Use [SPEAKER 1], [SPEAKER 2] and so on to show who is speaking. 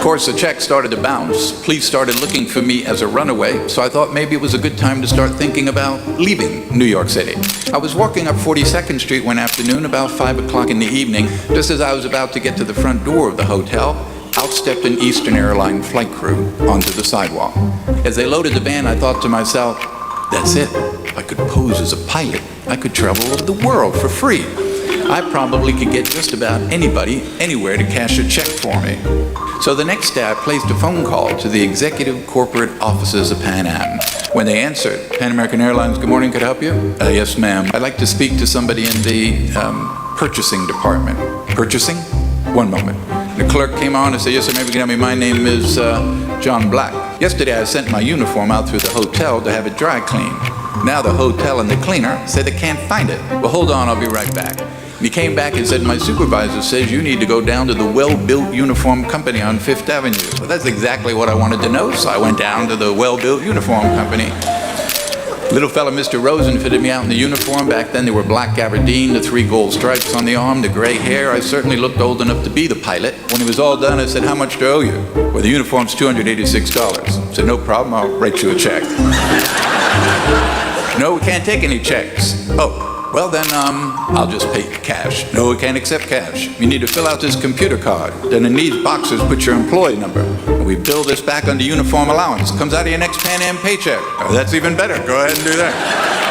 [SPEAKER 1] course, the check started to bounce. Police started looking for me as a runaway, so I thought maybe it was a good time to start thinking about leaving New York City. I was walking up 42nd Street one afternoon about 5 o'clock in the evening. Just as I was about to get to the front door of the hotel, out stepped an Eastern Airline flight crew onto the sidewalk. As they loaded the van, I thought to myself, that's it. If I could pose as a pilot, I could travel over the world for free. I probably could get just about anybody, anywhere to cash a check for me. So the next day I placed a phone call to the executive corporate offices of Pan Am. When they answered, Pan American Airlines, good morning, could I help you? Yes, ma'am. I'd like to speak to somebody in the purchasing department. Purchasing? One moment. The clerk came on and said, yes, sir, maybe you can help me. My name is John Black. Yesterday I sent my uniform out through the hotel to have it dry cleaned. Now the hotel and the cleaner said they can't find it. Well, hold on, I'll be right back. And he came back and said, my supervisor says you need to go down to the Well-Built Uniform Company on 5th Avenue. Well, that's exactly what I wanted to know, so I went down to the Well-Built Uniform Company. Little fella, Mr. Rosen, fitted me out in the uniform. Back then they were black gabardine, the 3 gold stripes on the arm, the gray hair. I certainly looked old enough to be the pilot. When it was all done, I said, how much do I owe you? Well, the uniform's $286. I said, no problem, I'll write you a check. No, we can't take any checks. Oh. Well then, I'll just pay you cash. No, we can't accept cash. You need to fill out this computer card. Then in these boxes, put your employee number. And we bill this back under uniform allowance. Comes out of your next Pan Am paycheck. Oh, that's even better. Go ahead and do that.